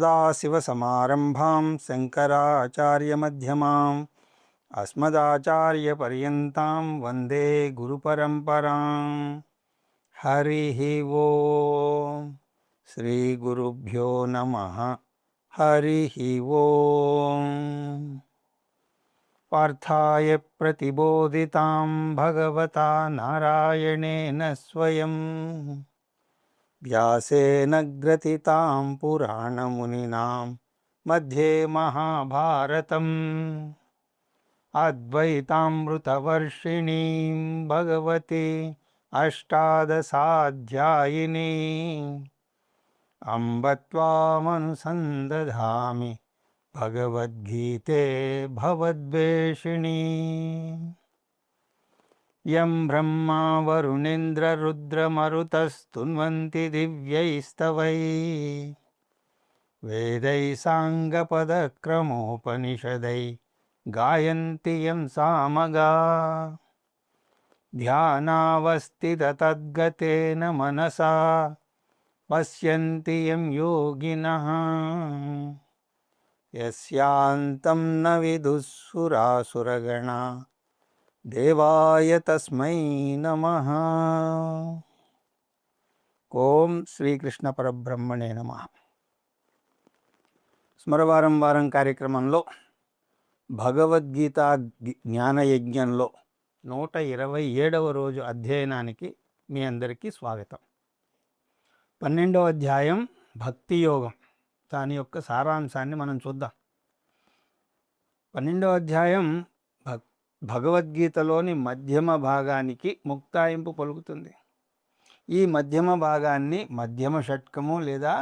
సదాశివసమారంభాం శంకరాచార్యమధ్యమాం అస్మదాచార్యపర్యంతాం వందే గురుపరంపరాం. హరి ఓం. శ్రీ గురుభ్యో నమః. హరి ఓం. పార్థాయ ప్రతిబోధితాం భగవతా నారాయణేన స్వయం వ్యాసేన గ్రథితాం పురాణమునినాం మధ్యే మహాభారతం అద్వైతామృతవర్షిణీం భగవతి అష్టాదశాధ్యాయినీం అంబ త్వామనుసందధామి భగవద్గీతే భవద్వేషిణీ. యం బ్రహ్మా వరుణేంద్ర రుద్రమరుతస్తున్వంతి దివ్యైస్తవై వేదై సాంగపదక్రమోపనిషదై గాయంతి యం సామగా ధ్యానావస్థితతద్గతేన మనసా పశ్యంతి యం యోగినః యస్యాంతం న విదుఃసురాసురగణా దేవాయ తస్మై నమః. ఓం శ్రీకృష్ణ పరబ్రహ్మణే నమః. స్మరవారం వారం కార్యక్రమంలో భగవద్గీత జ్ఞానయజ్ఞంలో 127వ రోజు అధ్యయనానికి మీ అందరికీ స్వాగతం. 12వ అధ్యాయం భక్తి యోగం, దాని యొక్క సారాంశాన్ని మనం చూద్దాం. 12వ అధ్యాయం భగవద్గీతలోని మధ్యమ భాగానికి ముక్తాయింపు పలుకుతుంది. ఈ మధ్యమ భాగాన్ని మధ్యమ షట్కము లేదా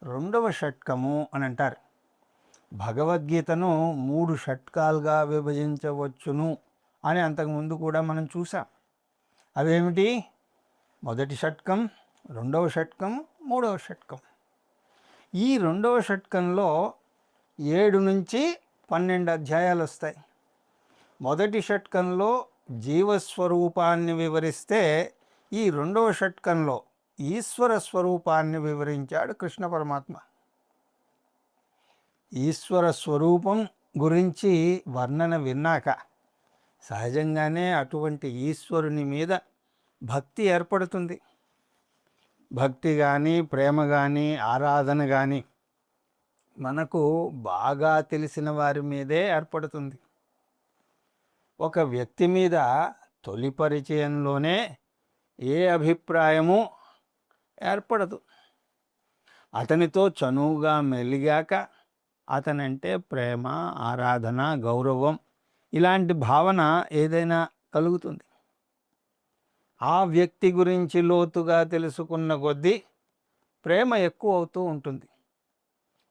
2వ షట్కము అని అంటారు. భగవద్గీతను 3 షట్కాలుగా విభజించవచ్చును అని అంతకుముందు కూడా మనం చూసాం. అవేమిటి? మొదటి షట్కం, 2వ షట్కం, 3వ షట్కం. ఈ 2వ షట్కంలో 7 నుంచి 12 అధ్యాయాలు వస్తాయి. మొదటి షట్కంలో జీవస్వరూపాన్ని వివరిస్తే, ఈ 2వ షట్కంలో ఈశ్వర స్వరూపాన్ని వివరించాడు కృష్ణ పరమాత్మ. ఈశ్వర స్వరూపం గురించి వర్ణన విన్నాక సహజంగానే అటువంటి ఈశ్వరుని మీద భక్తి ఏర్పడుతుంది. భక్తి కానీ, ప్రేమ కానీ, ఆరాధన కానీ మనకు బాగా తెలిసిన వారి మీదే ఏర్పడుతుంది. ఒక వ్యక్తి మీద తొలి పరిచయంలోనే ఏ అభిప్రాయము ఏర్పడదు. అతనితో చనువుగా మెలిగాక అతనంటే ప్రేమ, ఆరాధన, గౌరవం ఇలాంటి భావన ఏదైనా కలుగుతుంది. ఆ వ్యక్తి గురించి లోతుగా తెలుసుకున్న కొద్దీ ప్రేమ ఎక్కువ అవుతూ ఉంటుంది.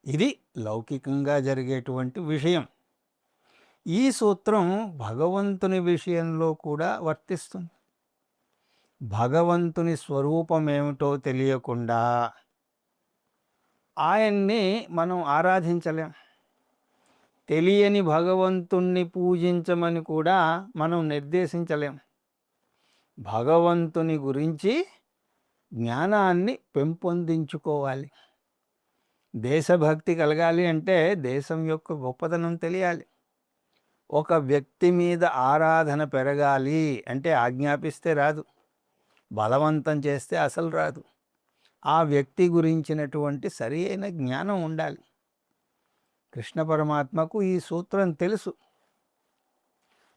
ఇది లౌకికంగా జరిగేటువంటి విషయం. ఈ సూత్రం భగవంతుని విషయంలో కూడా వర్తిస్తుంది. భగవంతుని స్వరూపం ఏమిటో తెలియకుండా ఆయన్ని మనం ఆరాధించలేం. తెలియని భగవంతుణ్ణి పూజించమని కూడా మనం నిర్దేశించలేం. భగవంతుని గురించి జ్ఞానాన్ని పెంపొందించుకోవాలి. దేశభక్తి కలగాలి అంటే దేశం యొక్క గొప్పతనం తెలియాలి. ఒక వ్యక్తి మీద ఆరాధన పెరగాలి అంటే ఆజ్ఞాపిస్తే రాదు, బలవంతం చేస్తే అసలు రాదు. ఆ వ్యక్తి గురించినటువంటి సరి అయిన జ్ఞానం ఉండాలి. కృష్ణ పరమాత్మకు ఈ సూత్రం తెలుసు.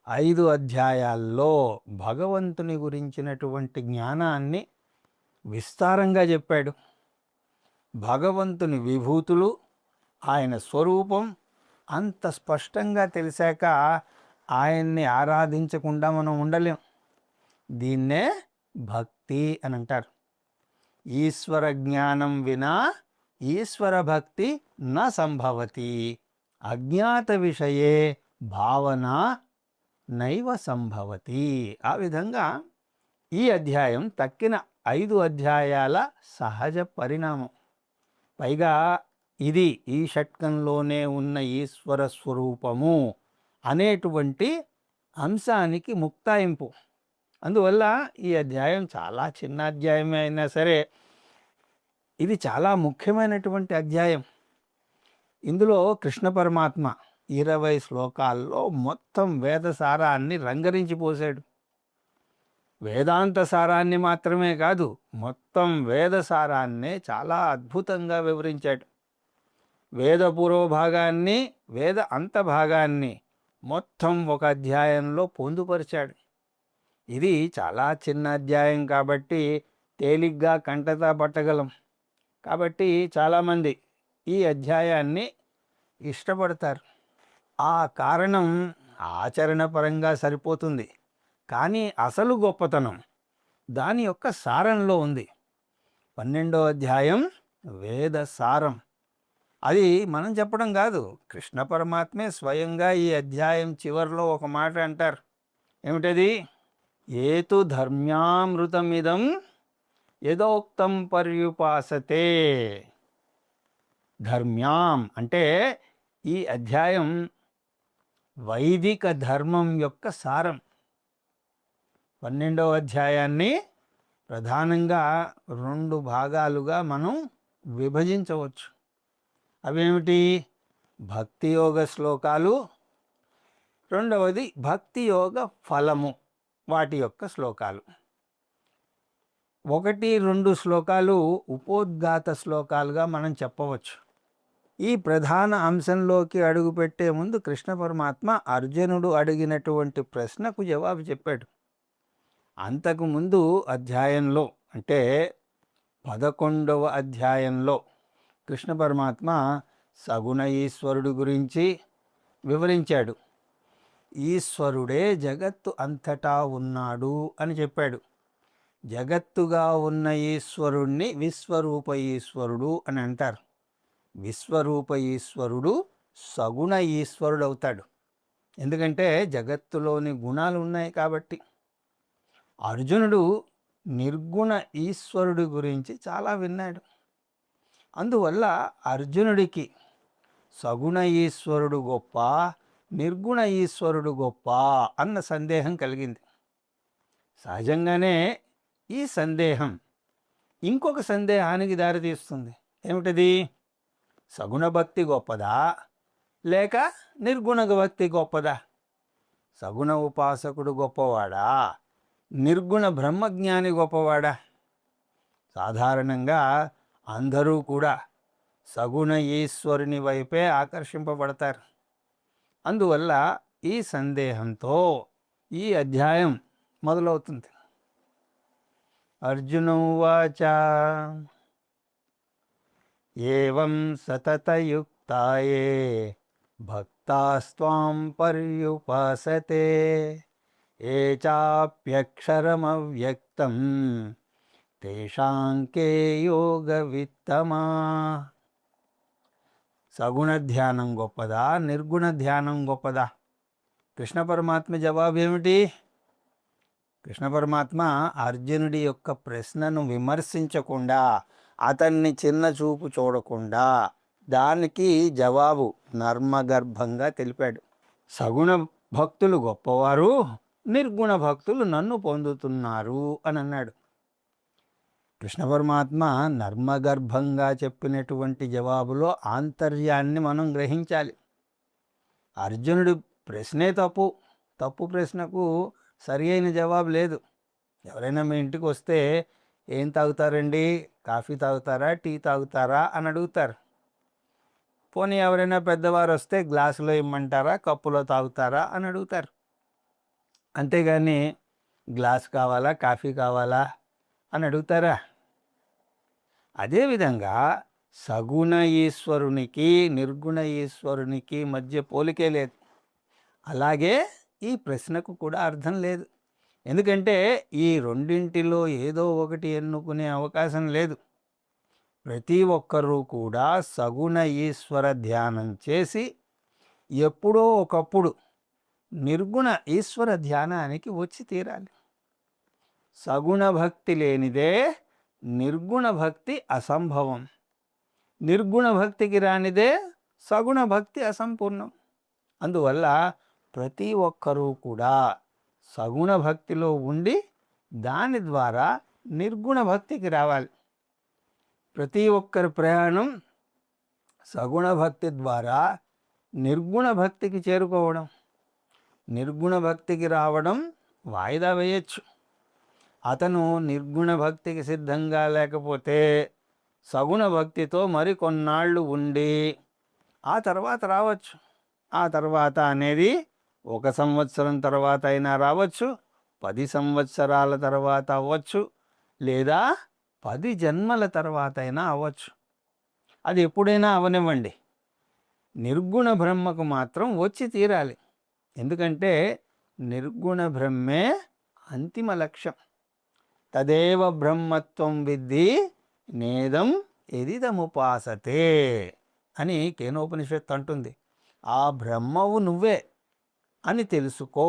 5 అధ్యాయాల్లో భగవంతుని గురించినటువంటి జ్ఞానాన్ని విస్తారంగా చెప్పాడు. భగవంతుని విభూతులు, ఆయన స్వరూపం అంత స్పష్టంగా తెలిసాక ఆయన్ని ఆరాధించకుండా మనం ఉండలేం. దీన్నే భక్తి అని అంటారు. ఈశ్వర జ్ఞానం వినా ఈశ్వర భక్తి న సంభవతి. అజ్ఞాత విషయే భావన నైవ సంభవతి. ఆ విధంగా ఈ అధ్యాయం తక్కిన 5 అధ్యాయాల సహజ పరిణామం. పైగా ఇది ఈ షట్కంలోనే ఉన్న ఈశ్వర స్వరూపము అనేటువంటి అంశానికి ముక్తాయింపు. అందువల్ల ఈ అధ్యాయం చాలా చిన్న అధ్యాయమే అయినా సరే ఇది చాలా ముఖ్యమైనటువంటి అధ్యాయం. ఇందులో కృష్ణ పరమాత్మ 20 శ్లోకాల్లో మొత్తం వేద సారాన్ని రంగరించి పోశాడు. వేదాంత సారాన్ని మాత్రమే కాదు, మొత్తం వేద సారాన్నే చాలా అద్భుతంగా వివరించాడు. వేద పూర్వభాగాన్ని, వేద అంతభాగాన్ని మొత్తం ఒక అధ్యాయంలో పొందుపరిచాడు. ఇది చాలా చిన్న అధ్యాయం కాబట్టి తేలిగ్గా కంటతా పట్టగలం. కాబట్టి చాలామంది ఈ అధ్యాయాన్ని ఇష్టపడతారు. ఆ కారణం ఆచరణపరంగా సరిపోతుంది, కానీ అసలు గొప్పతనం దాని యొక్క సారంలో ఉంది. 12వ అధ్యాయం వేద సారం. అది మనం చెప్పడం కాదు, కృష్ణ పరమాత్మే స్వయంగా ఈ అధ్యాయం చివరిలో ఒక మాట అంటారు. ఏమిటది? ఏతు ధర్మ్యామృతమిదం యథోక్తం పర్యుపాసతే. ధర్మ్యాం అంటే ఈ అధ్యాయం వైదిక ధర్మం యొక్క సారం. 12వ అధ్యాయాన్ని ప్రధానంగా 2 భాగాలుగా మనం విభజించవచ్చు. అవేమిటి? భక్తి యోగ శ్లోకాలు, రెండవది భక్తి యోగ ఫలము, వాటి యొక్క శ్లోకాలు. 1, 2 శ్లోకాలు ఉపోద్ఘాత శ్లోకాలుగా మనం చెప్పవచ్చు. ఈ ప్రధాన అంశంలోకి అడుగుపెట్టే ముందు కృష్ణ పరమాత్మ అర్జునుడు అడిగినటువంటి ప్రశ్నకు జవాబు చెప్పాడు. అంతకుముందు అధ్యాయంలో, అంటే 11వ అధ్యాయంలో కృష్ణ పరమాత్మ సగుణ ఈశ్వరుడు గురించి వివరించాడు. ఈశ్వరుడే జగత్తు అంతటా ఉన్నాడు అని చెప్పాడు. జగత్తుగా ఉన్న ఈశ్వరుణ్ణి విశ్వరూప ఈశ్వరుడు అని అంటారు. విశ్వరూప ఈశ్వరుడు సగుణ ఈశ్వరుడు అవుతాడు, ఎందుకంటే జగత్తులోని గుణాలు ఉన్నాయి కాబట్టి. అర్జునుడు నిర్గుణ ఈశ్వరుడి గురించి చాలా విన్నాడు. అందువల్ల అర్జునుడికి సగుణ ఈశ్వరుడు గొప్ప, నిర్గుణ ఈశ్వరుడు గొప్ప అన్న సందేహం కలిగింది. సహజంగానే ఈ సందేహం ఇంకొక సందేహానికి దారితీస్తుంది. ఏమిటది? సగుణ భక్తి గొప్పదా లేక నిర్గుణ భక్తి గొప్పదా? సగుణ ఉపాసకుడు గొప్పవాడా, నిర్గుణ బ్రహ్మజ్ఞాని గొప్పవాడా? సాధారణంగా అందరూ కూడా సగుణ ఈశ్వరుని వైపే ఆకర్షింపబడతారు. అందువల్ల ఈ సందేహంతో ఈ అధ్యాయం మొదలవుతుంది. అర్జునోవాచ ఏవం సతతయుక్తాయే భక్తాస్త్వాం పర్యుపాసతే ఏ చాప్యక్షరమవ్యక్తం తేషాంకే యోగవిత్తమా. సగుణ ధ్యానం గొప్పదా, నిర్గుణ ధ్యానం గొప్పదా? కృష్ణ పరమాత్మ జవాబు ఏమిటి? కృష్ణ పరమాత్మ అర్జునుడి యొక్క ప్రశ్నను విమర్శించకుండా, అతన్ని చిన్న చూపు చూడకుండా దానికి జవాబు నర్మగర్భంగా తెలిపాడు. సగుణ భక్తులు గొప్పవారు, నిర్గుణ భక్తులు నన్ను పొందుతున్నారు అని అన్నాడు. కృష్ణ పరమాత్మ నర్మగర్భంగా చెప్పినటువంటి జవాబులో ఆంతర్యాన్ని మనం గ్రహించాలి. అర్జునుడి ప్రశ్నే తప్పు ప్రశ్నకు సరి అయిన జవాబు లేదు. ఎవరైనా మీ ఇంటికి వస్తే ఏం తాగుతారండి, కాఫీ తాగుతారా, టీ తాగుతారా అని అడుగుతారు. పోనీ ఎవరైనా పెద్దవారు వస్తే గ్లాసులో ఇమ్మంటారా, కప్పులో తాగుతారా అని అడుగుతారు. అంతేగాని గ్లాస్ కావాలా, కాఫీ కావాలా అని అడుగుతారా? అదేవిధంగా సగుణ ఈశ్వరునికి, నిర్గుణ ఈశ్వరునికి మధ్య పోలికే లేదు. అలాగే ఈ ప్రశ్నకు కూడా అర్థం లేదు. ఎందుకంటే ఈ రెండింటిలో ఏదో ఒకటి ఎన్నుకునే అవకాశం లేదు. ప్రతి ఒక్కరూ కూడా సగుణ ఈశ్వర ధ్యానం చేసి ఎప్పుడో ఒకప్పుడు నిర్గుణ ఈశ్వర ధ్యానానికి వచ్చి తీరాలి. సగుణ భక్తి లేనిదే నిర్గుణ భక్తి అసంభవం. నిర్గుణ భక్తికి రానిదే సగుణ భక్తి అసంపూర్ణం. అందువల్ల ప్రతి ఒక్కరూ కూడా సగుణ భక్తిలో ఉండి దాని ద్వారా నిర్గుణ భక్తికి రావాలి. ప్రతి ఒక్కరి ప్రయాణం సగుణ భక్తి ద్వారా నిర్గుణ భక్తికి చేరుకోవడం. నిర్గుణ భక్తికి రావడం వాయిదా వేయచ్చు. అతను నిర్గుణ భక్తికి సిద్ధంగా లేకపోతే సగుణ భక్తితో మరి కొన్నాళ్ళు ఉండి ఆ తర్వాత రావచ్చు. ఆ తర్వాత అనేది 1 సంవత్సరం తర్వాత అయినా రావచ్చు, 10 సంవత్సరాల తర్వాత అవ్వచ్చు, లేదా 10 జన్మల తర్వాత అయినా అవ్వచ్చు. అది ఎప్పుడైనా అవనివ్వండి. నిర్గుణ బ్రహ్మకు మాత్రం వచ్చి తీరాలి. ఎందుకంటే నిర్గుణ బ్రహ్మే అంతిమ లక్ష్యం. తదేవ బ్రహ్మత్వం విద్ధి నేదం ఎదిదముపాసతే అని కేనోపనిషత్తు అంటుంది. ఆ బ్రహ్మవు నువ్వే అని తెలుసుకో.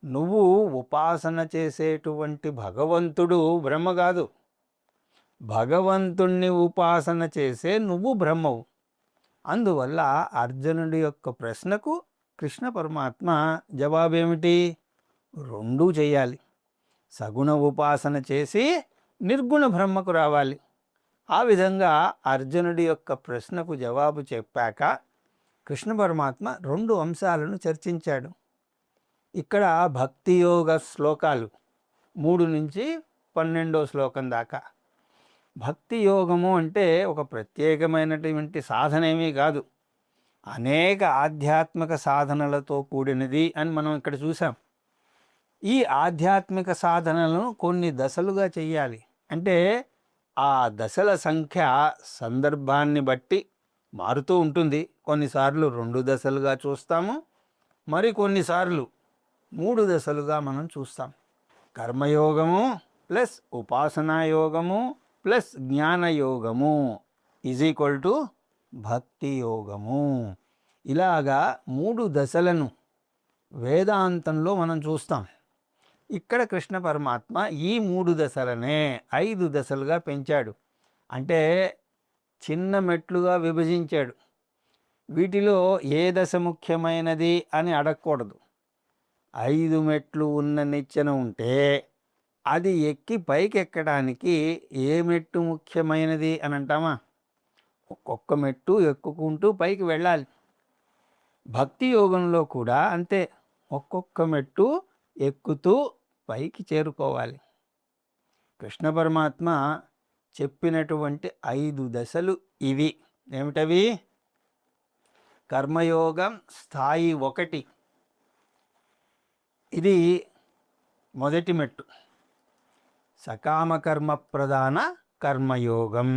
నువ్వు ఉపాసన చేసేటువంటి భగవంతుడు బ్రహ్మ కాదు. భగవంతుణ్ణి ఉపాసన చేసే నువ్వు బ్రహ్మవు. అందువల్ల అర్జునుడి యొక్క ప్రశ్నకు కృష్ణ పరమాత్మ జవాబేమిటి? రెండూ చేయాలి. సగుణ ఉపాసన చేసి నిర్గుణ బ్రహ్మకు రావాలి. ఆ విధంగా అర్జునుడి యొక్క ప్రశ్నకు జవాబు చెప్పాక కృష్ణ పరమాత్మ 2 అంశాలను చర్చించాడు. ఇక్కడ భక్తి యోగ శ్లోకాలు 3 నుంచి 12వ శ్లోకం దాకా. భక్తి యోగము అంటే ఒక ప్రత్యేకమైనటువంటి సాధన ఏమీ కాదు, అనేక ఆధ్యాత్మిక సాధనలతో కూడినది అని మనం ఇక్కడ చూసాం. ఈ ఆధ్యాత్మిక సాధనలను కొన్ని దశలుగా చెయ్యాలి. అంటే ఆ దశల సంఖ్య సందర్భాన్ని బట్టి మారుతూ ఉంటుంది. కొన్నిసార్లు 2 దశలుగా చూస్తాము, మరి కొన్నిసార్లు 3 దశలుగా మనం చూస్తాం. కర్మయోగము ప్లస్ ఉపాసనాయోగము ప్లస్ జ్ఞానయోగము = భక్తి యోగము. ఇలాగా 3 దశలను వేదాంతంలో మనం చూస్తాం. ఇక్కడ కృష్ణ పరమాత్మ ఈ 3 దశలనే 5 దశలుగా పెంచాడు. అంటే చిన్న మెట్లుగా విభజించాడు. వీటిలో ఏ దశ ముఖ్యమైనది అని అడగకూడదు. 5 మెట్లు ఉన్న నిచ్చెన ఉంటే అది ఎక్కి పైకి ఎక్కడానికి ఏ మెట్టు ముఖ్యమైనది అని అంటామా? ఒక్కొక్క మెట్టు ఎక్కుకుంటూ పైకి వెళ్ళాలి. భక్తి యోగంలో కూడా అంతే, ఒక్కొక్క మెట్టు ఎక్కుతూ పైకి చేరుకోవాలి. కృష్ణ పరమాత్మ చెప్పినటువంటి 5 దశలు ఇవి. ఏమిటవి? కర్మయోగం స్థాయి 1. ఇది మొదటి మెట్టు. సకామకర్మ ప్రధాన కర్మయోగం.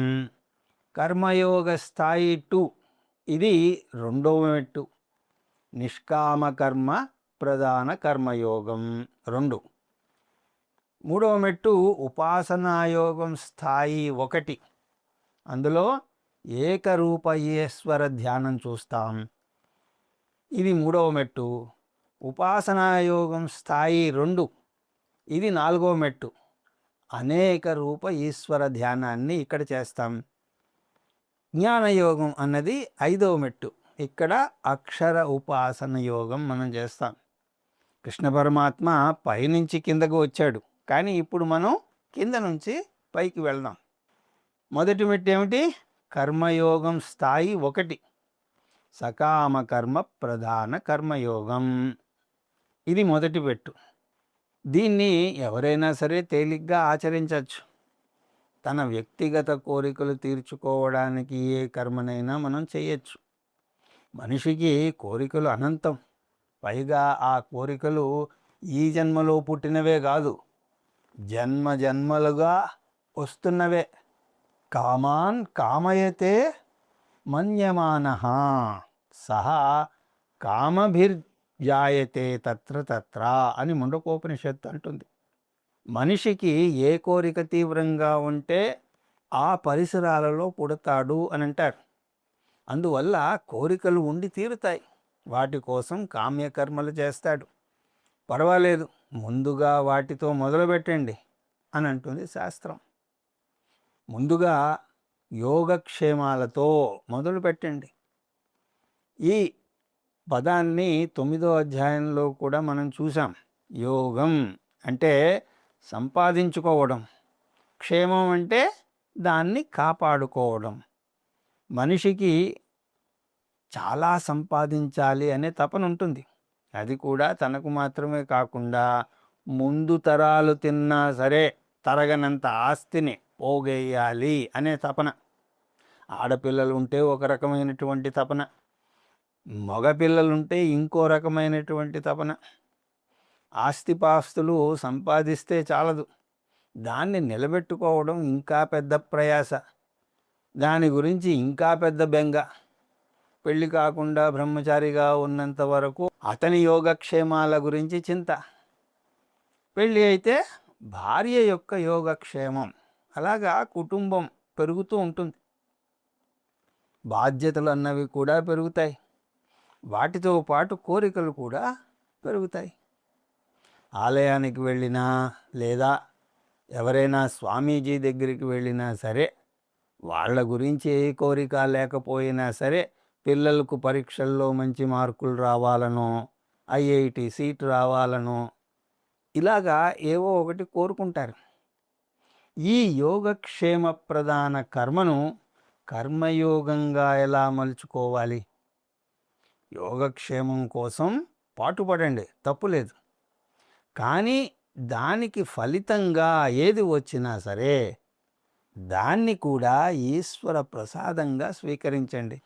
కర్మయోగ స్థాయి 2. ఇది 2వ మెట్టు. నిష్కామకర్మ ప్రధాన కర్మయోగం 2. 3వ మెట్టు ఉపాసనాయోగం స్థాయి 1. అందులో ఏకరూప ఈశ్వర ధ్యానం చూస్తాం. ఇది 3వ మెట్టు. ఉపాసనాయోగం స్థాయి 2. ఇది 4వ మెట్టు. అనేక రూప ఈశ్వర ధ్యానాన్ని ఇక్కడ చేస్తాం. జ్ఞానయోగం అన్నది 5వ మెట్టు. ఇక్కడ అక్షర ఉపాసన యోగం మనం చేస్తాం. కృష్ణ పరమాత్మ పైనుంచి కిందకు వచ్చాడు, కానీ ఇప్పుడు మనం కింద నుంచి పైకి వెళ్దాం. మొదటి మెట్టు ఏమిటి? కర్మయోగం స్థాయి 1. సకామ కర్మ ప్రధాన కర్మయోగం. ఇది మొదటి మెట్టు. దీన్ని ఎవరైనా సరే తేలిగ్గా ఆచరించవచ్చు. తన వ్యక్తిగత కోరికలు తీర్చుకోవడానికి ఏ కర్మనైనా మనం చేయొచ్చు. మనిషికి కోరికలు అనంతం. పైగా ఆ కోరికలు ఈ జన్మలో పుట్టినవే కాదు, జన్మ జన్మలుగా వస్తున్నవే. కామాన్ కామయతే మన్యమానః సహ కామభిర్జాయతే తత్ర తత్ర అని ముండకోపనిషత్తు అంటుంది. మనిషికి ఏ కోరిక తీవ్రంగా ఉంటే ఆ పరిసరాలలో పుడతాడు అని అంటారు. అందువల్ల కోరికలు ఉండి తీరుతాయి. వాటి కోసం కామ్యకర్మలు చేస్తాడు. పర్వాలేదు, ముందుగా వాటితో మొదలుపెట్టండి అని అంటుంది శాస్త్రం. ముందుగా యోగక్షేమాలతో మొదలుపెట్టండి. ఈ పదాన్ని 9వ అధ్యాయంలో కూడా మనం చూసాం. యోగం అంటే సంపాదించుకోవడం, క్షేమం అంటే దాన్ని కాపాడుకోవడం. మనిషికి చాలా సంపాదించాలి అనే తపన ఉంటుంది. అది కూడా తనకు మాత్రమే కాకుండా ముందు తరాలు తిన్నా సరే తరగనంత ఆస్తిని పోగేయాలి అనే తపన. ఆడపిల్లలు ఉంటే ఒక రకమైనటువంటి తపన, మగపిల్లలుంటే ఇంకో రకమైనటువంటి తపన. ఆస్తిపాస్తులు సంపాదిస్తే చాలదు, దాన్ని నిలబెట్టుకోవడం ఇంకా పెద్ద ప్రయాస, దాని గురించి ఇంకా పెద్ద బెంగ. పెళ్లి కాకుండా బ్రహ్మచారిగా ఉన్నంత వరకు అతని యోగక్షేమాల గురించి చింత. పెళ్ళి అయితే భార్య యొక్క యోగక్షేమం. అలాగా కుటుంబం పెరుగుతూ ఉంటుంది. బాధ్యతలు అన్నవి కూడా పెరుగుతాయి, వాటితో పాటు కోరికలు కూడా పెరుగుతాయి. ఆలయానికి వెళ్ళినా లేదా ఎవరైనా స్వామీజీ దగ్గరికి వెళ్ళినా సరే వాళ్ళ గురించి ఏ కోరిక లేకపోయినా సరే పిల్లలకు పరీక్షల్లో మంచి మార్కులు రావాలనో, ఐఐటి సీట్ రావాలనో ఇలాగా ఏవో ఒకటి కోరుకుంటారు. ఈ యోగక్షేమ ప్రధాన కర్మను కర్మయోగంగా ఎలా మలుచుకోవాలి? యోగక్షేమం కోసం పాటుపడండి, తప్పులేదు. కానీ దానికి ఫలితంగా ఏది వచ్చినా సరే దాన్ని కూడా ఈశ్వర ప్రసాదంగా స్వీకరించండి.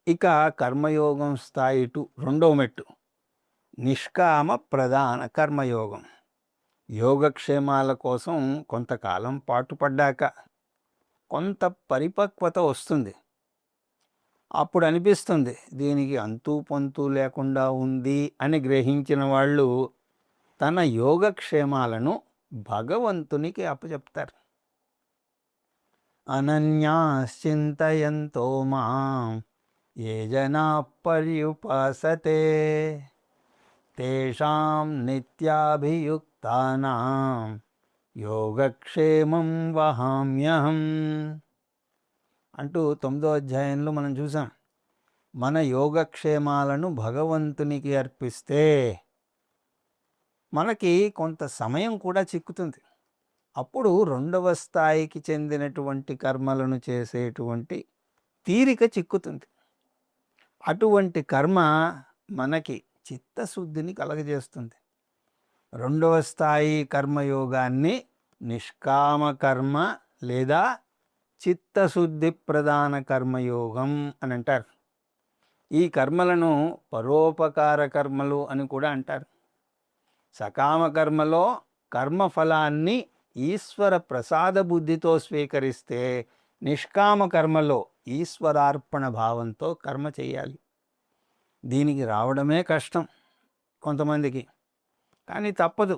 ఇక కర్మయోగం స్థాయి 2 రెండవ మెట్టు నిష్కామ ప్రధాన కర్మయోగం. యోగక్షేమాల కోసం కొంతకాలం పాటుపడ్డాక కొంత పరిపక్వత వస్తుంది. అప్పుడు అనిపిస్తుంది దీనికి అంతూ పొంతూ లేకుండా ఉంది అని గ్రహించిన వాళ్ళు తన యోగక్షేమాలను భగవంతునికి అప్పచెప్తారు. అనన్యాశ్చింతయంతో మాం ఏ జనా పర్యుపాసతే తేషాం నిత్యాభియుక్తానాం యోగక్షేమం వహామ్యహం అంటూ 9వ అధ్యాయంలో మనం చూసాం. మన యోగక్షేమాలను భగవంతునికి అర్పిస్తే మనకి కొంత సమయం కూడా చిక్కుతుంది. అప్పుడు రెండవ స్థాయికి చెందినటువంటి కర్మలను చేసేటువంటి తీరిక చిక్కుతుంది. అటువంటి కర్మ మనకి చిత్తశుద్ధిని కలగజేస్తుంది. రెండవ స్థాయి కర్మయోగాన్ని నిష్కామ కర్మ లేదా చిత్తశుద్ధి ప్రధాన కర్మయోగం అని అంటారు. ఈ కర్మలను పరోపకార కర్మలు అని కూడా అంటారు. సకామ కర్మలో కర్మఫలాన్ని ఈశ్వర ప్రసాద బుద్ధితో స్వీకరిస్తే, నిష్కామ కర్మలో ఈశ్వరార్పణ భావంతో కర్మ చేయాలి. దీనికి రావడమే కష్టం కొంతమందికి, కానీ తప్పదు.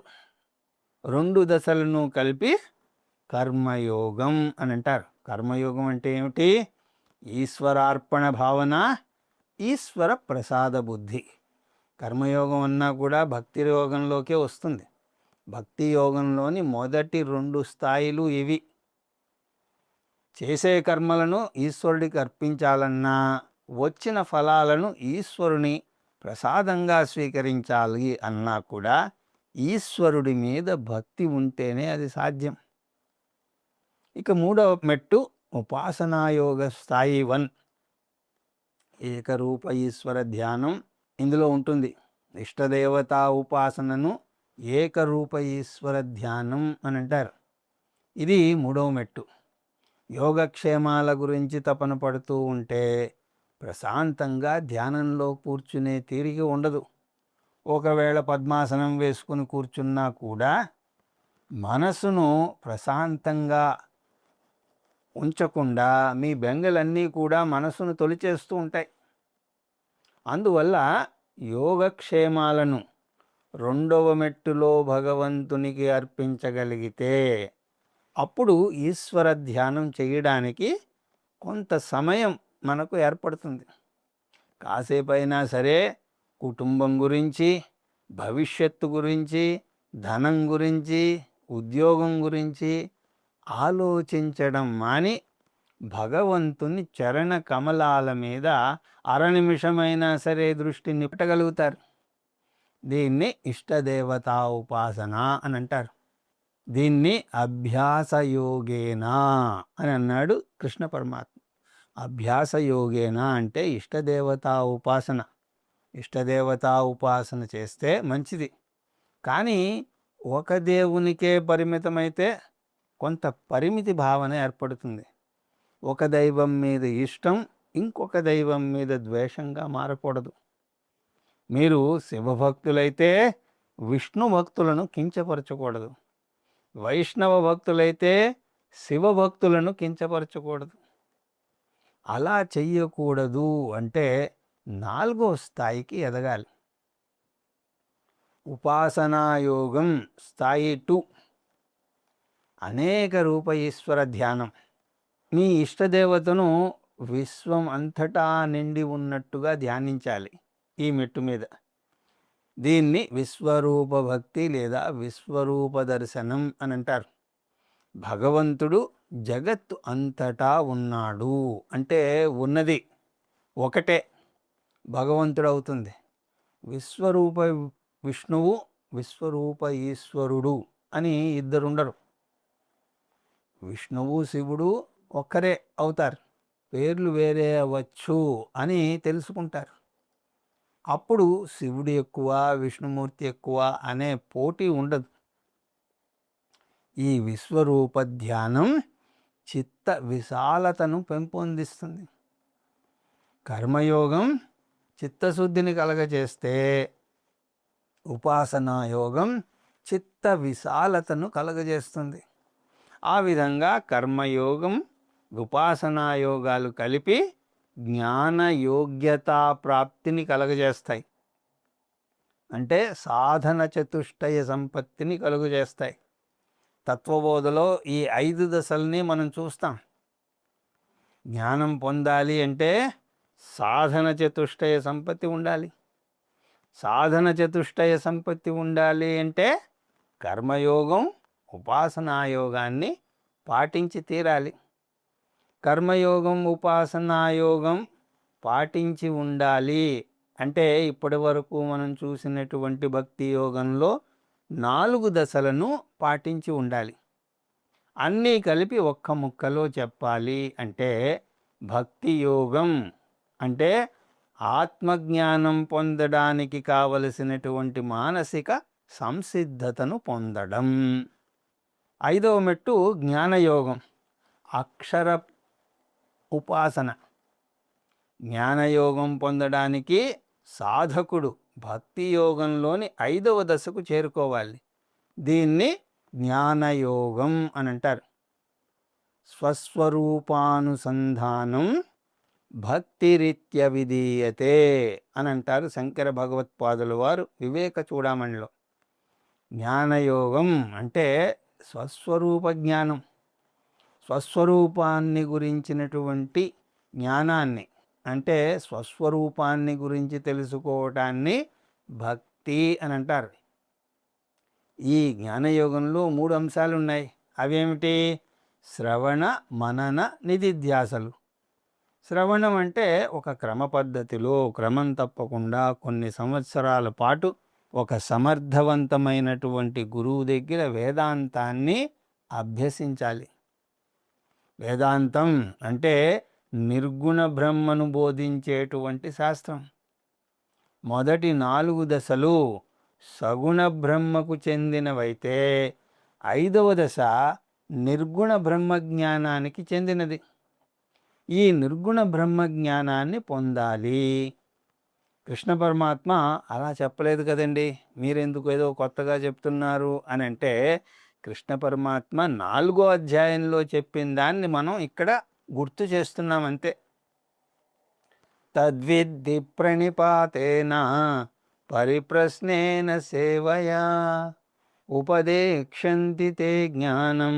2 దశలను కలిపి కర్మయోగం అని అంటారు. కర్మయోగం అంటే ఏమిటి? ఈశ్వరార్పణ భావన, ఈశ్వర ప్రసాద బుద్ధి. కర్మయోగం అన్నా కూడా భక్తి యోగంలోకే వస్తుంది. భక్తి యోగంలోని మొదటి 2 స్థాయిలు ఇవి. చేసే కర్మలను ఈశ్వరుడికి అర్పించాలన్నా, వచ్చిన ఫలాలను ఈశ్వరుని ప్రసాదంగా స్వీకరించాలి అన్నా కూడా ఈశ్వరుడి మీద భక్తి ఉంటేనే అది సాధ్యం. ఇక 3వ మెట్టు ఉపాసనాయోగ స్థాయి 1 ఏకరూప ఈశ్వర ధ్యానం ఇందులో ఉంటుంది. ఇష్టదేవతా ఉపాసనను ఏకరూప ఈశ్వర ధ్యానం అని అంటారు. ఇది 3వ మెట్టు. యోగక్షేమాల గురించి తపన పడుతూ ఉంటే ప్రశాంతంగా ధ్యానంలో కూర్చునే తీరిక ఉండదు. ఒకవేళ పద్మాసనం వేసుకుని కూర్చున్నా కూడా మనసును ప్రశాంతంగా ఉంచకుండా మీ బెంగలన్నీ కూడా మనసును తొలిచేస్తూ ఉంటాయి. అందువల్ల యోగక్షేమాలను 2వ మెట్టులో భగవంతునికి అర్పించగలిగితే అప్పుడు ఈశ్వర ధ్యానం చేయడానికి కొంత సమయం మనకు ఏర్పడుతుంది. కాసేపైనా సరే కుటుంబం గురించి, భవిష్యత్తు గురించి, ధనం గురించి, ఉద్యోగం గురించి ఆలోచించడం మాని భగవంతుని చరణ కమలాల మీద అరనిమిషమైనా సరే దృష్టిని పెట్టగలుగుతారు. దీన్ని ఇష్టదేవతా ఉపాసన అని అంటారు. దీన్ని అభ్యాసయోగేనా అని అన్నాడు కృష్ణ పరమాత్మ. అభ్యాస యోగేన అంటే ఇష్టదేవతా ఉపాసన. ఇష్టదేవతా ఉపాసన చేస్తే మంచిది. కానీ ఒక దేవునికే పరిమితమైతే కొంత పరిమితి భావన ఏర్పడుతుంది. ఒక దైవం మీద ఇష్టం ఇంకొక దైవం మీద ద్వేషంగా మారకూడదు. మీరు శివభక్తులైతే విష్ణు భక్తులను కించపరచకూడదు. వైష్ణవ భక్తులైతే శివభక్తులను కించపరచకూడదు. అలా చెయ్యకూడదు అంటే 4వ స్థాయికి ఎదగాలి. ఉపాసనాయోగం స్థాయి 2 అనేక రూప ఈశ్వర ధ్యానం. మీ ఇష్టదేవతను విశ్వం అంతటా నిండి ఉన్నట్టుగా ధ్యానించాలి ఈ మెట్టు మీద. దీన్ని విశ్వరూప భక్తి లేదా విశ్వరూప దర్శనం అని అంటారు. భగవంతుడు జగత్తు అంతటా ఉన్నాడు అంటే ఉన్నది ఒకటే భగవంతుడు అవుతుంది. విశ్వరూప విష్ణువు, విశ్వరూప ఈశ్వరుడు అని ఇద్దరుండరు. విష్ణువు శివుడు ఒక్కరే అవుతారు, పేర్లు వేరే అవ్వచ్చు అని తెలుసుకుంటారు. అప్పుడు శివుడు ఎక్కువ విష్ణుమూర్తి ఎక్కువ అనే పోటీ ఉండదు. ఈ విశ్వరూప ధ్యానం చిత్త విశాలతను పెంపొందిస్తుంది. కర్మయోగం చిత్తశుద్ధిని కలగజేస్తే ఉపాసనాయోగం చిత్త విశాలతను కలగజేస్తుంది. ఆ విధంగా కర్మయోగం ఉపాసనాయోగాలు కలిపి జ్ఞాన యోగ్యతా ప్రాప్తిని కలుగజేస్తాయి. అంటే సాధన చతుష్టయ సంపత్తిని కలుగజేస్తాయి. తత్వబోధలో ఈ 5 దశల్ని మనం చూస్తాం. జ్ఞానం పొందాలి అంటే సాధన చతుష్టయ సంపత్తి ఉండాలి. సాధన చతుష్టయ సంపత్తి ఉండాలి అంటే కర్మయోగం ఉపాసనాయోగాన్ని పాటించి తీరాలి. కర్మయోగం ఉపాసనాయోగం పాటించి ఉండాలి అంటే ఇప్పటి వరకు మనం చూసినటువంటి భక్తి యోగంలో 4 దశలను పాటించి ఉండాలి. అన్నీ కలిపి ఒక్క ముక్కలో చెప్పాలి అంటే భక్తి యోగం అంటే ఆత్మజ్ఞానం పొందడానికి కావలసినటువంటి మానసిక సంసిద్ధతను పొందడం. 5వ మెట్టు జ్ఞానయోగం, అక్షర ఉపాసన. జ్ఞానయోగం పొందడానికి సాధకుడు భక్తి యోగంలోని 5వ దశకు చేరుకోవాలి. దీన్ని జ్ఞానయోగం అని అంటారు. స్వస్వరూపానుసంధానం భక్తిరీత్య విధీయతే అని అంటారు శంకర భగవత్పాదుల వారు వివేక చూడామణిలో. జ్ఞానయోగం అంటే స్వస్వరూప జ్ఞానం, స్వస్వరూపాన్ని గురించినటువంటి జ్ఞానాన్ని అంటే స్వస్వరూపాన్ని గురించి తెలుసుకోవటాన్ని భక్తి అని అంటారు. ఈ జ్ఞానయోగంలో 3 అంశాలు ఉన్నాయి. అవేమిటి? శ్రవణ, మనన, నిధిధ్యాసలు. శ్రవణం అంటే ఒక క్రమ పద్ధతిలో క్రమం తప్పకుండా కొన్ని సంవత్సరాల పాటు ఒక సమర్థవంతమైనటువంటి గురువు దగ్గర వేదాంతాన్ని అభ్యసించాలి. వేదాంతం అంటే నిర్గుణ బ్రహ్మను బోధించేటువంటి శాస్త్రం. మొదటి 4 దశలు సగుణ బ్రహ్మకు చెందినవైతే 5వ దశ నిర్గుణ బ్రహ్మజ్ఞానానికి చెందినది. ఈ నిర్గుణ బ్రహ్మజ్ఞానాన్ని పొందాలి. కృష్ణ పరమాత్మ అలా చెప్పలేదు కదండి, మీరెందుకు ఏదో కొత్తగా చెప్తున్నారు అని అంటే, కృష్ణ పరమాత్మ 4వ అధ్యాయంలో చెప్పిన దాన్ని మనం ఇక్కడ గుర్తు చేస్తున్నామంతే. తద్విద్ధి ప్రణిపాతేన పరిప్రశ్నేన సేవయా ఉపదేక్షంతి తే జ్ఞానం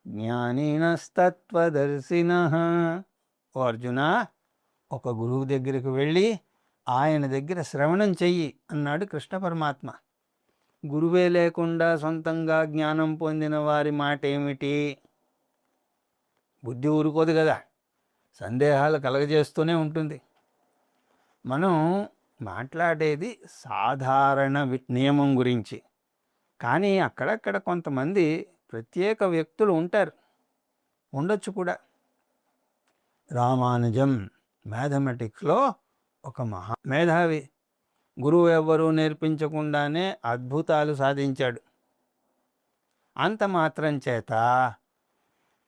జ్ఞానినస్తత్వదర్శినః. ఓ అర్జున, ఒక గురువు దగ్గరికి వెళ్ళి ఆయన దగ్గర శ్రవణం చెయ్యి అన్నాడు కృష్ణ పరమాత్మ. గురువే లేకుండా సొంతంగా జ్ఞానం పొందిన వారి మాట ఏమిటి? బుద్ధి ఊరుకోదు కదా, సందేహాలు కలగజేస్తూనే ఉంటుంది. మనం మాట్లాడేది సాధారణ నియమం గురించి, కానీ అక్కడక్కడ కొంతమంది ప్రత్యేక వ్యక్తులు ఉంటారు, ఉండొచ్చు కూడా. రామానుజం మ్యాథమెటిక్స్లో ఒక మేధావి. గురువు ఎవ్వరూ నేర్పించకుండానే అద్భుతాలు సాధించాడు. అంత మాత్రం చేత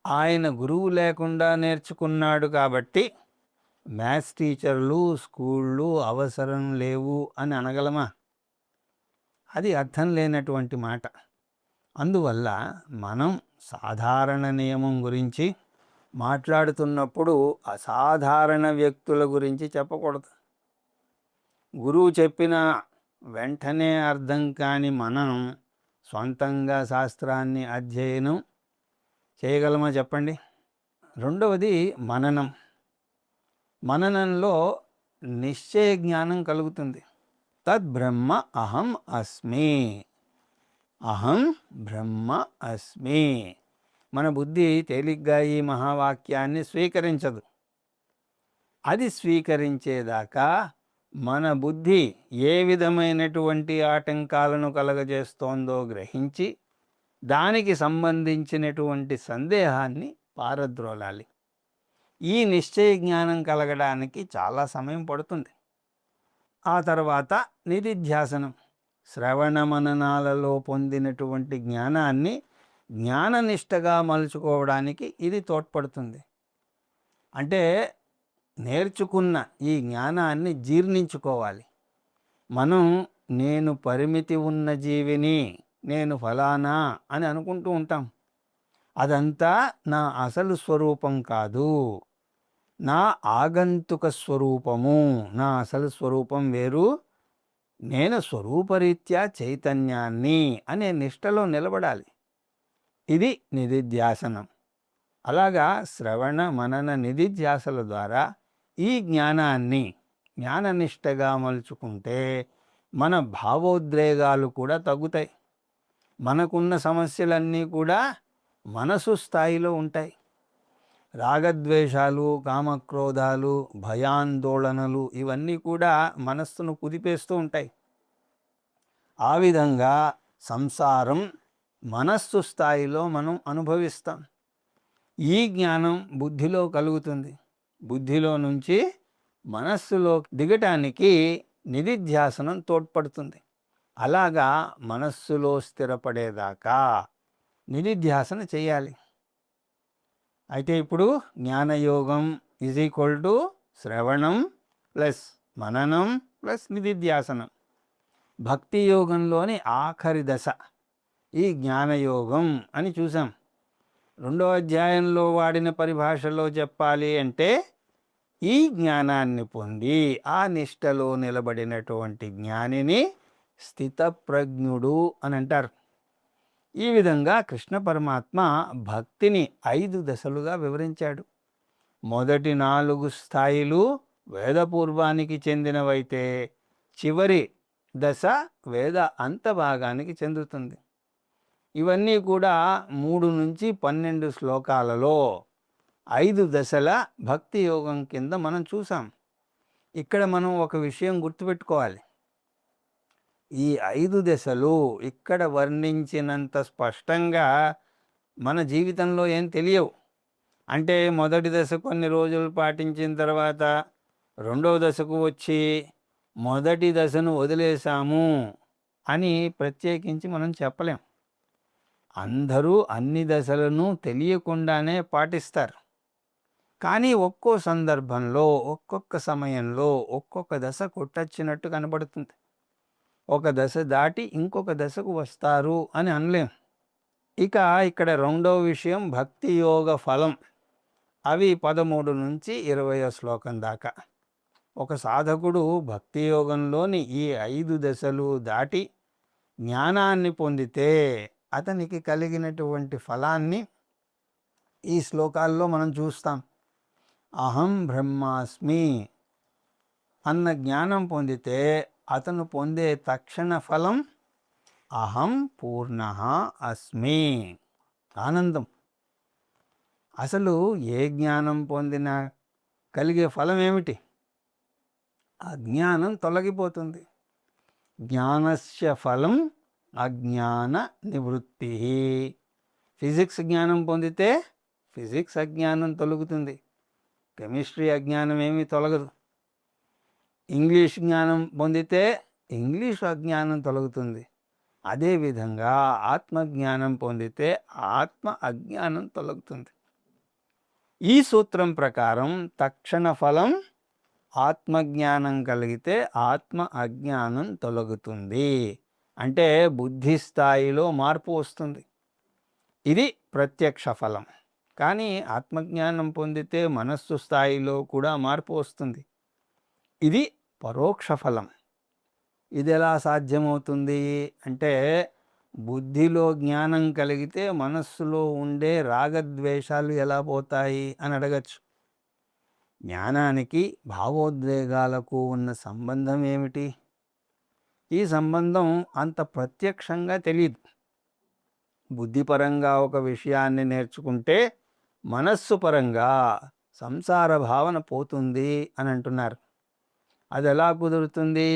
ఆయన గురువు లేకుండా నేర్చుకున్నాడు కాబట్టి మ్యాథ్స్ టీచర్లు స్కూళ్ళు అవసరం లేవు అని అనగలమా? అది అర్థం లేనటువంటి మాట. అందువల్ల మనం సాధారణ నియమం గురించి మాట్లాడుతున్నప్పుడు అసాధారణ వ్యక్తుల గురించి చెప్పకూడదు. గురువు చెప్పిన వెంటనే అర్థం కాని మనం సొంతంగా శాస్త్రాన్ని అధ్యయనం చేయగలమా చెప్పండి? రెండవది మననం. మననంలో నిశ్చయ జ్ఞానం కలుగుతుంది. తద్బ్రహ్మ అహం అస్మి, అహం బ్రహ్మ అస్మి. మన బుద్ధి తేలిగ్గా ఈ మహావాక్యాన్ని స్వీకరించదు. అది స్వీకరించేదాకా మన బుద్ధి ఏ విధమైనటువంటి ఆటంకాలను కలగజేస్తోందో గ్రహించి దానికి సంబంధించినటువంటి సందేహాన్ని పారద్రోలాలి. ఈ నిశ్చయ జ్ఞానం కలగడానికి చాలా సమయం పడుతుంది. ఆ తర్వాత నిధిధ్యాసనం, శ్రవణ మననాలలో పొందినటువంటి జ్ఞానాన్ని జ్ఞాననిష్టగా మలుచుకోవడానికి ఇది తోడ్పడుతుంది. అంటే నేర్చుకున్న ఈ జ్ఞానాన్ని జీర్ణించుకోవాలి. మనం నేను పరిమితి ఉన్న జీవిని, నేను ఫలానా అని అనుకుంటూ ఉంటాం. అదంతా నా అసలు స్వరూపం కాదు, నా ఆగంతుక స్వరూపము. నా అసలు స్వరూపం వేరు, నేను స్వరూపరీత్యా చైతన్యాన్ని అనే నిష్టలో నిలబడాలి. ఇది నిధిధ్యాసనం. అలాగా శ్రవణ మనన నిధిధ్యాసల ద్వారా ఈ జ్ఞానాన్ని జ్ఞాననిష్టగా మలుచుకుంటే మన భావోద్రేగాలు కూడా తగ్గుతాయి. మనకున్న సమస్యలన్నీ కూడా మనసు స్థాయిలో ఉంటాయి. రాగద్వేషాలు, కామక్రోధాలు, భయాందోళనలు ఇవన్నీ కూడా మనస్సును కుదిపేస్తూ ఉంటాయి. ఆ విధంగా సంసారం మనస్సు స్థాయిలో మనం అనుభవిస్తాం. ఈ జ్ఞానం బుద్ధిలో కలుగుతుంది. బుద్ధిలో నుంచి మనస్సులో దిగటానికి నిధిధ్యాసనం తోడ్పడుతుంది. అలాగా మనస్సులో స్థిరపడేదాకా నిధిధ్యాసన చేయాలి. అయితే ఇప్పుడు జ్ఞానయోగం ఈజ్ ఈక్వల్ టు శ్రవణం ప్లస్ మననం ప్లస్ నిధిధ్యాసనం. భక్తి యోగంలోని ఆఖరి దశ ఈ జ్ఞానయోగం అని చూసాం. 2వ అధ్యాయంలో వాడిన పరిభాషలో చెప్పాలి అంటే ఈ జ్ఞానాన్ని పొంది ఆ నిష్టలో నిలబడినటువంటి జ్ఞానిని స్థితప్రజ్ఞుడు అని అంటారు. ఈ విధంగా కృష్ణ పరమాత్మ భక్తిని 5 దశలుగా వివరించాడు. మొదటి 4 స్థాయిలు వేదపూర్వానికి చెందినవైతే చివరి దశ వేద అంతభాగానికి చెందుతుంది. ఇవన్నీ కూడా 3 నుంచి 12 శ్లోకాలలో 5 దశల భక్తి యోగం కింద మనం చూసాం. ఇక్కడ మనం ఒక విషయం గుర్తుపెట్టుకోవాలి. ఈ 5 దశలు ఇక్కడ వర్ణించినంత స్పష్టంగా మన జీవితంలో ఏం తెలియవు. అంటే మొదటి దశ కొన్ని రోజులు పాటించిన తర్వాత 2వ దశకు వచ్చి మొదటి దశను వదిలేశాము అని ప్రత్యేకించి మనం చెప్పలేం. అందరూ అన్ని దశలను తెలియకుండానే పాటిస్తారు. కానీ ఒక్కో సందర్భంలో ఒక్కొక్క సమయంలో ఒక్కొక్క దశ కొట్టొచ్చినట్టు కనబడుతుంది. ఒక దశ దాటి ఇంకొక దశకు వస్తారు అని అనలేం. ఇక ఇక్కడ 2వ విషయం భక్తి యోగ ఫలం. అవి 13 నుంచి 20వ శ్లోకం దాకా. ఒక సాధకుడు భక్తి యోగంలోని ఈ 5 దశలు దాటి జ్ఞానాన్ని పొందితే అతనికి కలిగినటువంటి ఫలాన్ని ఈ శ్లోకాల్లో మనం చూస్తాం. అహం బ్రహ్మాస్మి అన్న జ్ఞానం పొందితే అతను పొందే తక్షణ ఫలం అహం పూర్ణః అస్మి, ఆనందం. అసలు ఏ జ్ఞానం పొందినా కలిగే ఫలం ఏమిటి? అజ్ఞానం తొలగిపోతుంది. జ్ఞానస్య ఫలం అజ్ఞాన నివృత్తి. ఫిజిక్స్ జ్ఞానం పొందితే ఫిజిక్స్ అజ్ఞానం తొలగుతుంది. కెమిస్ట్రీ అజ్ఞానం ఏమీ తొలగదు. ఇంగ్లీష్ జ్ఞానం పొందితే ఇంగ్లీష్ అజ్ఞానం తొలగుతుంది. అదేవిధంగా ఆత్మజ్ఞానం పొందితే ఆత్మ అజ్ఞానం తొలగుతుంది. ఈ సూత్రం ప్రకారం తక్షణ ఫలం ఆత్మజ్ఞానం కలిగితే ఆత్మ అజ్ఞానం తొలగుతుంది. అంటే బుద్ధి స్థాయిలో మార్పు వస్తుంది. ఇది ప్రత్యక్ష ఫలం. కానీ ఆత్మజ్ఞానం పొందితే మనస్సు స్థాయిలో కూడా మార్పు వస్తుంది. ఇది పరోక్ష ఫలం. ఇది ఎలా సాధ్యమవుతుంది అంటే, బుద్ధిలో జ్ఞానం కలిగితే మనస్సులో ఉండే రాగద్వేషాలు ఎలా పోతాయి అని అడగచ్చు. జ్ఞానానికి భావోద్వేగాలకు ఉన్న సంబంధం ఏమిటి? ఈ సంబంధం అంత ప్రత్యక్షంగా తెలియదు. బుద్ధిపరంగా ఒక విషయాన్ని నేర్చుకుంటే మనస్సు పరంగా సంసార భావన పోతుంది అని అంటున్నారు. అది ఎలా కుదురుతుంది?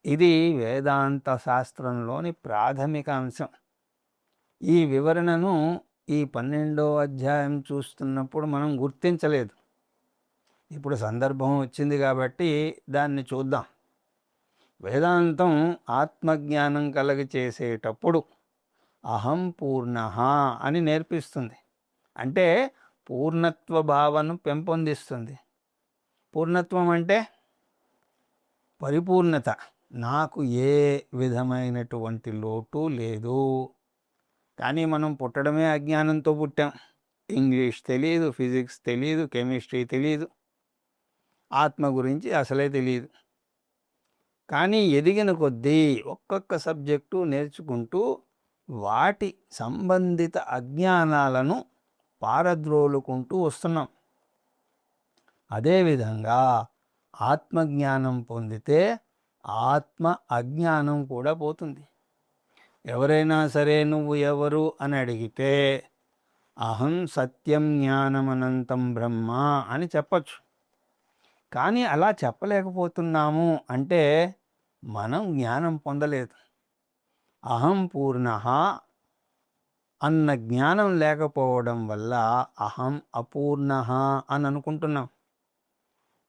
ఇది వేదాంత శాస్త్రంలోని ప్రాథమిక అంశం. ఈ వివరణను ఈ 12వ అధ్యాయం చూస్తున్నప్పుడు మనం గుర్తించలేదు. ఇప్పుడు సందర్భం వచ్చింది కాబట్టి దాన్ని చూద్దాం. వేదాంతం ఆత్మజ్ఞానం కలగచేసేటప్పుడు అహం పూర్ణ అని నేర్పిస్తుంది. అంటే పూర్ణత్వ భావన పెంపొందిస్తుంది. పూర్ణత్వం అంటే పరిపూర్ణత. నాకు ఏ విధమైనటువంటి లోటు లేదు. కానీ మనం పుట్టడమే అజ్ఞానంతో పుట్టాం. ఇంగ్లీష్ తెలియదు, ఫిజిక్స్ తెలియదు, కెమిస్ట్రీ తెలియదు, ఆత్మ గురించి అసలే తెలియదు. కానీ ఎదిగిన కొద్దీ ఒక్కొక్క సబ్జెక్టు నేర్చుకుంటూ వాటి సంబంధిత అజ్ఞానాలను పారద్రోలుకుంటూ వస్తున్నాం. అదేవిధంగా ఆత్మజ్ఞానం పొందితే ఆత్మ అజ్ఞానం కూడా పోతుంది. ఎవరైనా సరే నువ్వు ఎవరు అని అడిగితే అహం సత్యం జ్ఞానమనంతం బ్రహ్మ అని చెప్పచ్చు. కానీ అలా చెప్పలేకపోతున్నాము అంటే మనం జ్ఞానం పొందలేదు. అహం పూర్ణ అన్న జ్ఞానం లేకపోవడం వల్ల అహం అపూర్ణ అని అనుకుంటున్నాం.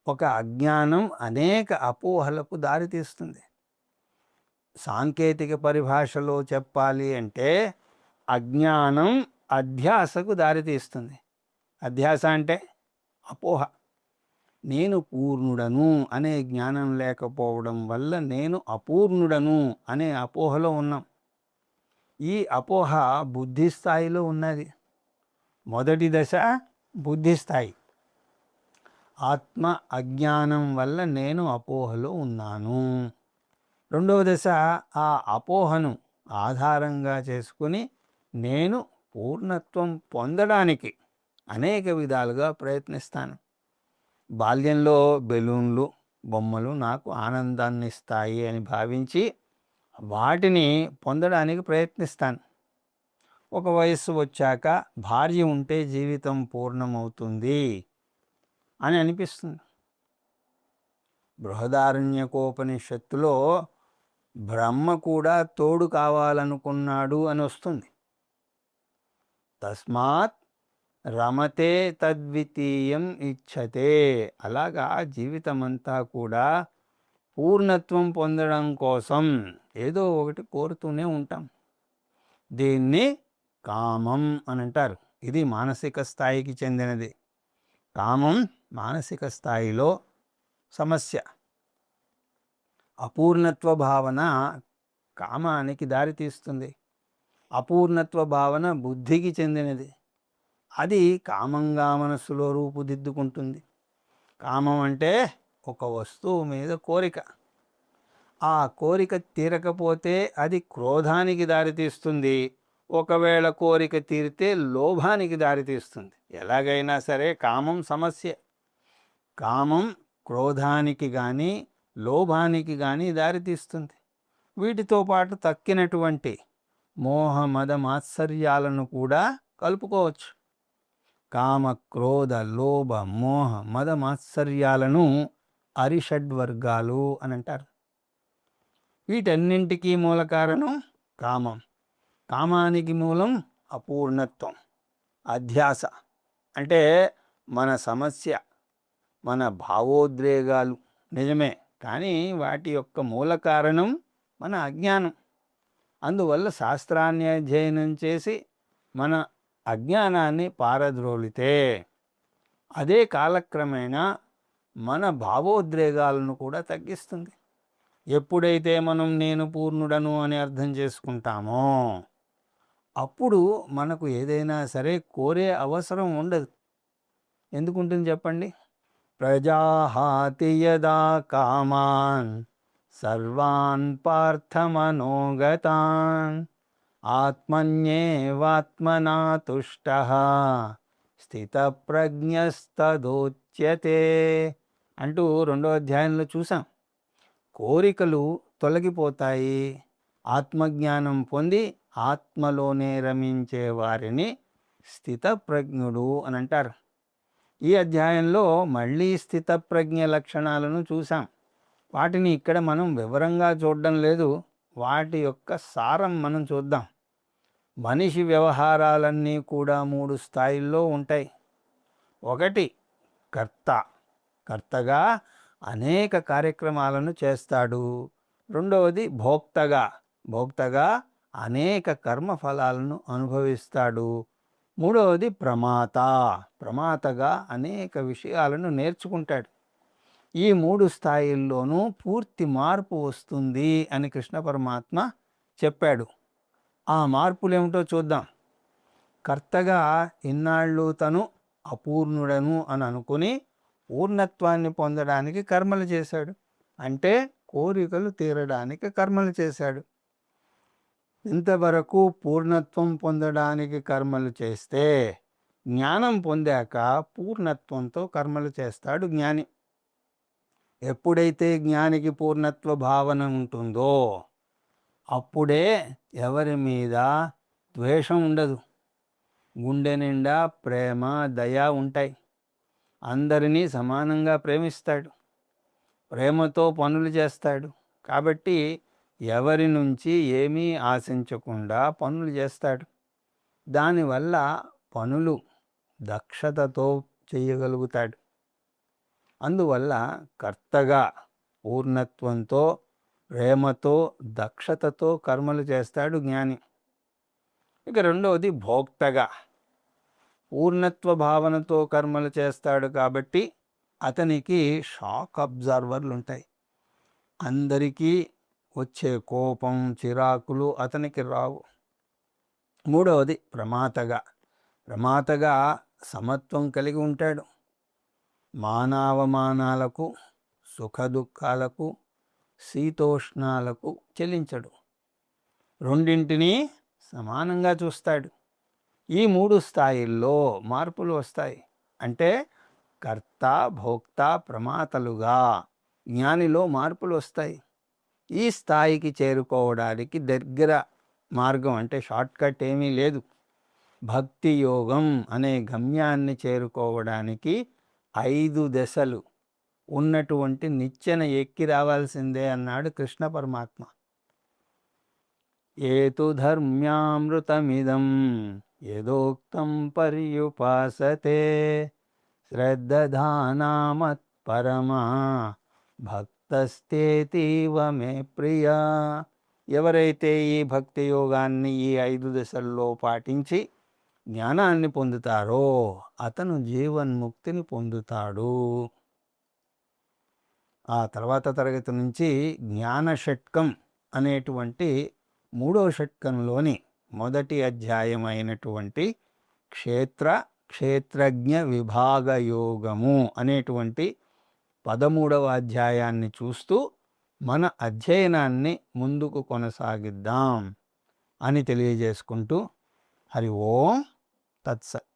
ఒక అజ్ఞానం అనేక అపోహలకు దారితీస్తుంది. సాంకేతిక పరిభాషలో చెప్పాలి అంటే అజ్ఞానం అధ్యాసకు దారితీస్తుంది. అధ్యాస అంటే అపోహ. నేను పూర్ణుడను అనే జ్ఞానం లేకపోవడం వల్ల నేను అపూర్ణుడను అనే అపోహలో ఉన్నాం. ఈ అపోహ బుద్ధి స్థాయిలో ఉన్నది. మొదటి దశ బుద్ధి స్థాయి. ఆత్మ అజ్ఞానం వల్ల నేను అపోహలో ఉన్నాను. రెండవ దశ ఆ అపోహను ఆధారంగా చేసుకుని నేను పూర్ణత్వం పొందడానికి అనేక విధాలుగా ప్రయత్నిస్తాను. బాల్యంలో బెలూన్లు, బొమ్మలు నాకు ఆనందాన్ని ఇస్తాయి అని భావించి వాటిని పొందడానికి ప్రయత్నిస్తాను. ఒక వయస్సు వచ్చాక భార్య ఉంటే జీవితం పూర్ణమవుతుంది అని అనిపిస్తుంది. బృహదారణ్యకోపనిషత్తులో బ్రహ్మ కూడా తోడు కావాలనుకున్నాడు అని వస్తుంది. తస్మాత్ రమతే తద్వితీయం ఇచ్చతే. అలాగా జీవితమంతా కూడా పూర్ణత్వం పొందడం కోసం ఏదో ఒకటి కోరుతూనే ఉంటాం. దీన్ని కామం అని అంటారు. ఇది మానసిక స్థాయికి చెందినది. కామం మానసిక స్థాయిలో సమస్య. అపూర్ణత్వ భావన కామానికి దారితీస్తుంది. అపూర్ణత్వ భావన బుద్ధికి చెందినది. అది కామంగా మనస్సులో రూపుదిద్దుకుంటుంది. కామం అంటే ఒక వస్తువు మీద కోరిక. ఆ కోరిక తీరకపోతే అది క్రోధానికి దారితీస్తుంది. ఒకవేళ కోరిక తీరితే లోభానికి దారితీస్తుంది. ఎలాగైనా సరే కామం సమస్య. కామం క్రోధానికి కానీ లోభానికి కానీ దారితీస్తుంది. వీటితో పాటు తక్కినటువంటి మోహ మద మాత్సర్యాలను కూడా కలుపుకోవచ్చు. కామ క్రోధ లోభ మోహ మద మాత్సర్యాలను అరిషడ్వర్గాలు అని అంటారు. వీటన్నింటికీ మూల కారణం కామం. కామానికి మూలం అపూర్ణత్వం, అధ్యాస. అంటే మన సమస్య మన భావోద్రేగాలు నిజమే, కానీ వాటి యొక్క మూల కారణం మన అజ్ఞానం. అందువల్ల శాస్త్రాన్ని అధ్యయనం చేసి మన అజ్ఞానాన్ని పారద్రోలితే అదే కాలక్రమేణా మన భావోద్రేగాలను కూడా తగ్గిస్తుంది. ఎప్పుడైతే మనం నేను పూర్ణుడను అని అర్థం చేసుకుంటామో అప్పుడు మనకు ఏదైనా సరే కోరే అవసరం ఉండదు. ఎందుకుంటుంది చెప్పండి? ప్రజాహాతి యదా కామాన్ సర్వాన్ పార్థమనోగతాన్ ఆత్మన్యేవాత్మనా తుష్టః స్థితప్రజ్ఞస్తదోచ్యతే అంటూ 2వ అధ్యాయంలో చూసాం. కోరికలు తొలగిపోతాయి. ఆత్మజ్ఞానం పొంది ఆత్మలోనే రమించే వారిని స్థితప్రజ్ఞుడు అని అంటారు. ఈ అధ్యాయంలో మళ్ళీ స్థితప్రజ్ఞ లక్షణాలను చూసాం. వాటిని ఇక్కడ మనం వివరంగా చూడడం లేదు, వాటి యొక్క సారం మనం చూద్దాం. మనిషి వ్యవహారాలన్నీ కూడా 3 స్థాయిల్లో ఉంటాయి. ఒకటి కర్త, కర్తగా అనేక కార్యక్రమాలను చేస్తాడు. రెండవది భోక్తగా, భోక్తగా అనేక కర్మఫలాలను అనుభవిస్తాడు. మూడవది ప్రమాత, ప్రమాతగా అనేక విషయాలను నేర్చుకుంటాడు. ఈ 3 స్థాయిల్లోనూ పూర్తి మార్పు వస్తుంది అని కృష్ణ పరమాత్మ చెప్పాడు. ఆ మార్పులేమిటో చూద్దాం. కర్తగా ఇన్నాళ్ళు తను అపూర్ణుడను అని అనుకుని పూర్ణత్వాన్ని పొందడానికి కర్మలు చేశాడు. అంటే కోరికలు తీరడానికి కర్మలు చేశాడు. ఇంతవరకు పూర్ణత్వం పొందడానికి కర్మలు చేస్తే జ్ఞానం పొందాక పూర్ణత్వంతో కర్మలు చేస్తాడు జ్ఞాని. ఎప్పుడైతే జ్ఞానికి పూర్ణత్వ భావన ఉంటుందో అప్పుడే ఎవరి మీద ద్వేషం ఉండదు. గుండె నిండా ప్రేమ, దయ ఉంటాయి. అందరినీ సమానంగా ప్రేమిస్తాడు. ప్రేమతో పనులు చేస్తాడు. కాబట్టి ఎవరి నుంచి ఏమీ ఆశించకుండా పనులు చేస్తాడు. దానివల్ల పనులు దక్షతతో చేయగలుగుతాడు. అందువల్ల కర్తగా పూర్ణత్వంతో, ప్రేమతో, దక్షతతో కర్మలు చేస్తాడు జ్ఞాని. ఇక రెండవది భోక్తగా పూర్ణత్వ భావనతో కర్మలు చేస్తాడు. కాబట్టి అతనికి షాక్ అబ్జర్వర్లు ఉంటాయి. అందరికీ వచ్చే కోపం, చిరాకులు అతనికి రావు. మూడవది ప్రమాతగా, ప్రమాతగా సమత్వం కలిగి ఉంటాడు. మానావమానాలకు, సుఖదుఖాలకు, శీతోష్ణాలకు చెల్లించడు. రెండింటినీ సమానంగా చూస్తాడు. ఈ 3 స్థాయిల్లో మార్పులు వస్తాయి. అంటే కర్త, భోక్త, ప్రమాతలుగా జ్ఞానిలో మార్పులు వస్తాయి. ఈ స్థాయికి చేరుకోవడానికి దగ్గర మార్గం అంటే షార్ట్కట్ ఏమీ లేదు. భక్తి యోగం అనే గమ్యాన్ని చేరుకోవడానికి 5 దశలు ఉన్నటువంటి నిచ్చెన ఎక్కి రావాల్సిందే అన్నాడు కృష్ణ పరమాత్మ. ఏతు ధర్మ్యామృతమిదం యదోక్తం పర్యుపాసతే శ్రద్ధధానామత్పరమా భక్తస్తేతీవ మే ప్రియా. ఎవరైతే ఈ భక్తి యోగాన్ని ఈ 5 దశల్లో పాటించి జ్ఞానాన్ని పొందుతారో అతను జీవన్ముక్తిని పొందుతాడు. ఆ తర్వాత తరగతి నుంచి జ్ఞాన షట్కం అనేటువంటి 3వ షట్కంలోని మొదటి అధ్యాయం అయినటువంటి క్షేత్రజ్ఞ విభాగ యోగము అనేటువంటి 13వ అధ్యాయాన్ని చూస్తూ మన అధ్యయనాన్ని ముందుకు కొనసాగిద్దాం అని తెలియజేసుకుంటూ హరి ఓం తత్సత్.